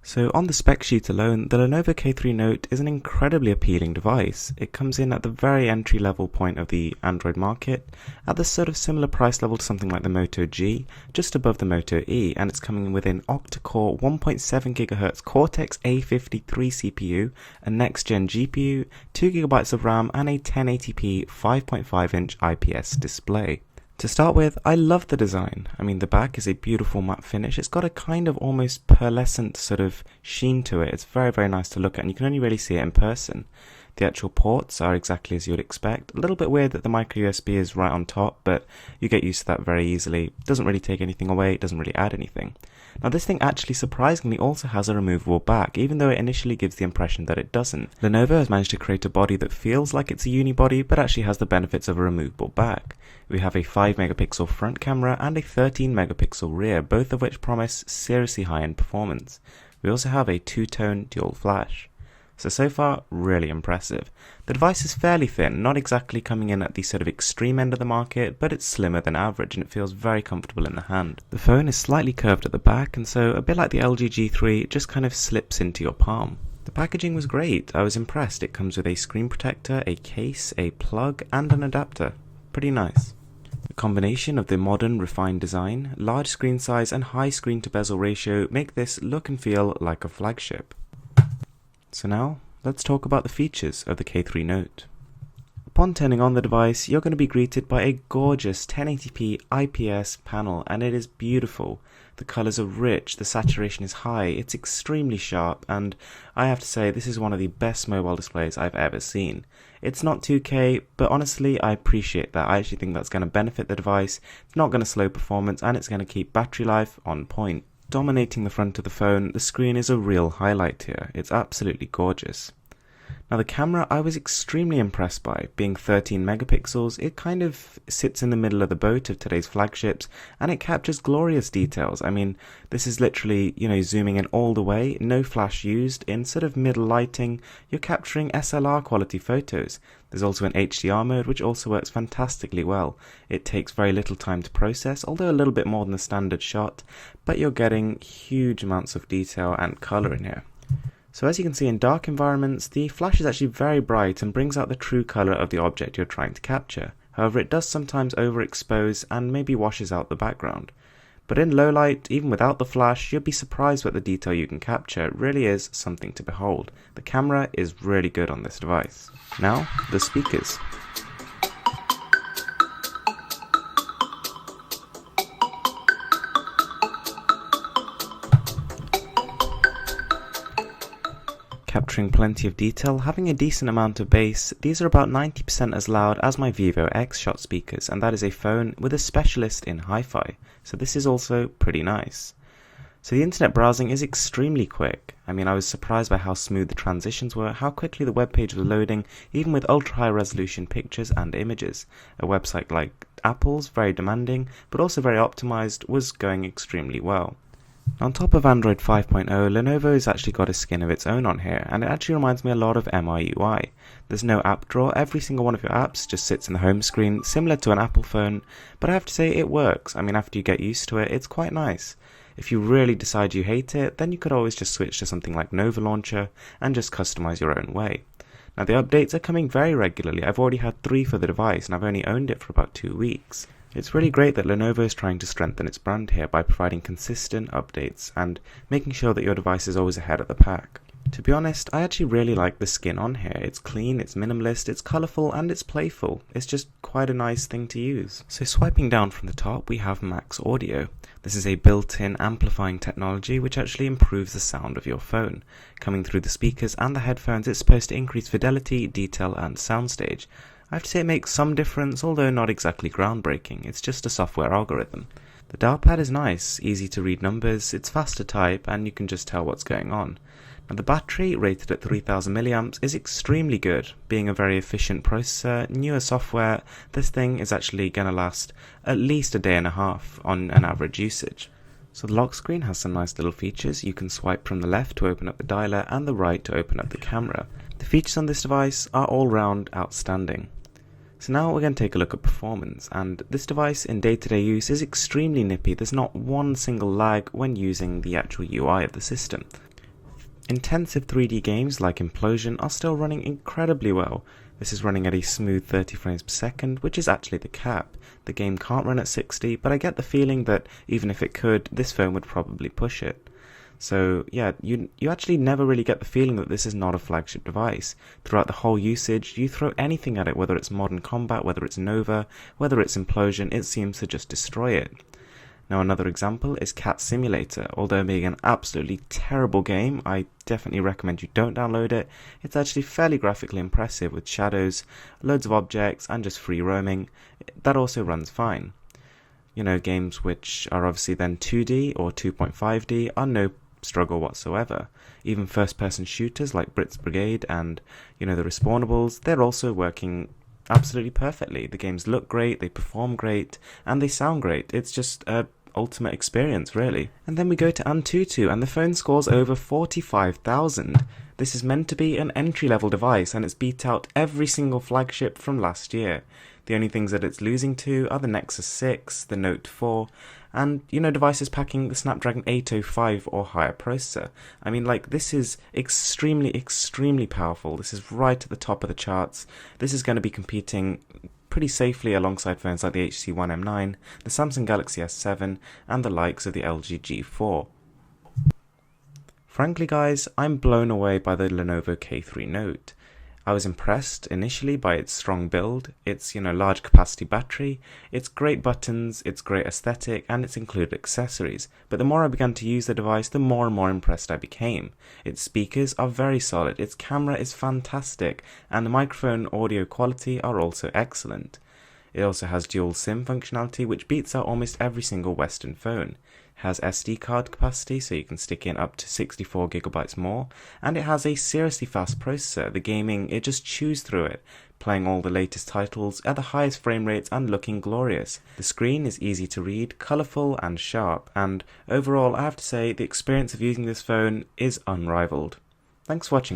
So on the spec sheet alone, the Lenovo K3 Note is an incredibly appealing device. It comes in at the very entry level point of the Android market, at the sort of similar price level to something like the Moto G, just above the Moto E, and it's coming with an octa-core 1.7 GHz Cortex A53 CPU, a next-gen GPU, 2GB of RAM, and a 1080p 5.5-inch IPS display. To start with, I love the design. I mean, the back is a beautiful matte finish. It's got a kind of almost pearlescent sort of sheen to it. It's very, very nice to look at, and you can only really see it in person. The actual ports are exactly as you would expect. A little bit weird that the micro USB is right on top, but you get used to that very easily. It doesn't really take anything away, it doesn't really add anything. Now this thing actually surprisingly also has a removable back, even though it initially gives the impression that it doesn't. Lenovo has managed to create a body that feels like it's a unibody, but actually has the benefits of a removable back. We have a 5 megapixel front camera and a 13 megapixel rear, both of which promise seriously high-end performance. We also have a two-tone dual flash. So far, really impressive. The device is fairly thin, not exactly coming in at the sort of extreme end of the market, but it's slimmer than average and it feels very comfortable in the hand. The phone is slightly curved at the back, and so a bit like the LG G3, it just kind of slips into your palm. The packaging was great, I was impressed. It comes with a screen protector, a case, a plug, and an adapter. Pretty nice. The combination of the modern, refined design, large screen size, and high screen to bezel ratio make this look and feel like a flagship. So now, let's talk about the features of the K3 Note. Upon turning on the device, you're going to be greeted by a gorgeous 1080p IPS panel, and it is beautiful. The colours are rich, the saturation is high, it's extremely sharp, and I have to say this is one of the best mobile displays I've ever seen. It's not 2K, but honestly I appreciate that. I actually think that's going to benefit the device, it's not going to slow performance, and it's going to keep battery life on point. Dominating the front of the phone, the screen is a real highlight here. It's absolutely gorgeous. Now the camera I was extremely impressed by. Being 13 megapixels, it kind of sits in the middle of the boat of today's flagships, and it captures glorious details. I mean, this is literally, zooming in all the way, no flash used. In sort of middle lighting, you're capturing SLR quality photos. There's also an HDR mode, which also works fantastically well. It takes very little time to process, although a little bit more than the standard shot, but you're getting huge amounts of detail and color in here. So as you can see in dark environments, the flash is actually very bright and brings out the true color of the object you're trying to capture. However, it does sometimes overexpose and maybe washes out the background. But in low light, even without the flash, you'll be surprised at the detail you can capture. It really is something to behold. The camera is really good on this device. Now, the speakers. Capturing plenty of detail, having a decent amount of bass, these are about 90% as loud as my Vivo X-Shot speakers, and that is a phone with a specialist in hi-fi, so this is also pretty nice. So the internet browsing is extremely quick. I mean, I was surprised by how smooth the transitions were, how quickly the web page was loading, even with ultra-high resolution pictures and images. A website like Apple's, very demanding, but also very optimized, was going extremely well. On top of Android 5.0, Lenovo has actually got a skin of its own on here, and it actually reminds me a lot of MIUI. There's no app drawer, every single one of your apps just sits in the home screen, similar to an Apple phone, but I have to say it works. I mean, after you get used to it, it's quite nice. If you really decide you hate it, then you could always just switch to something like Nova Launcher and just customize your own way. Now the updates are coming very regularly. I've already had 3 for the device and I've only owned it for about 2 weeks. It's really great that Lenovo is trying to strengthen its brand here by providing consistent updates and making sure that your device is always ahead of the pack. To be honest, I actually really like the skin on here. It's clean, it's minimalist, it's colourful, and it's playful. It's just quite a nice thing to use. So swiping down from the top, we have Max Audio. This is a built-in amplifying technology which actually improves the sound of your phone. Coming through the speakers and the headphones, it's supposed to increase fidelity, detail, and soundstage. I have to say it makes some difference, although not exactly groundbreaking. It's just a software algorithm. The dial pad is nice, easy to read numbers, it's fast to type, and you can just tell what's going on. Now the battery, rated at 3000 mAh, is extremely good. Being a very efficient processor, newer software, this thing is actually going to last at least a day and a half on an average usage. So the lock screen has some nice little features. You can swipe from the left to open up the dialer and the right to open up the camera. The features on this device are all round outstanding. So now we're going to take a look at performance, and this device in day-to-day use is extremely nippy. There's not one single lag when using the actual UI of the system. Intensive 3D games like Implosion are still running incredibly well. This is running at a smooth 30 frames per second, which is actually the cap. The game can't run at 60, but I get the feeling that even if it could, this phone would probably push it. So yeah, you actually never really get the feeling that this is not a flagship device. Throughout the whole usage, you throw anything at it, whether it's Modern Combat, whether it's Nova, whether it's Implosion, it seems to just destroy it. Now another example is Cat Simulator. Although being an absolutely terrible game, I definitely recommend you don't download it. It's actually fairly graphically impressive with shadows, loads of objects, and just free roaming. That also runs fine. You know, games which are obviously then 2D or 2.5D are no struggle whatsoever. Even first-person shooters like Brits Brigade and, the Respawnables, they're also working absolutely perfectly. The games look great, they perform great, and they sound great. It's just a ultimate experience, really. And then we go to Antutu, and the phone scores over 45,000. This is meant to be an entry-level device, and it's beat out every single flagship from last year. The only things that it's losing to are the Nexus 6, the Note 4, and, devices packing the Snapdragon 805 or higher processor. I mean, this is extremely, extremely powerful. This is right at the top of the charts. This is going to be competing pretty safely alongside phones like the HTC One M9, the Samsung Galaxy S7, and the likes of the LG G4. Frankly guys, I'm blown away by the Lenovo K3 Note. I was impressed initially by its strong build, its large capacity battery, its great buttons, its great aesthetic, and its included accessories. But the more I began to use the device, the more and more impressed I became. Its speakers are very solid, its camera is fantastic, and the microphone audio quality are also excellent. It also has dual SIM functionality, which beats out almost every single Western phone. It has SD card capacity, so you can stick in up to 64GB more, and it has a seriously fast processor. The gaming, it just chews through it, playing all the latest titles at the highest frame rates and looking glorious. The screen is easy to read, colourful and sharp, and overall I have to say the experience of using this phone is unrivaled. Thanks for watching guys.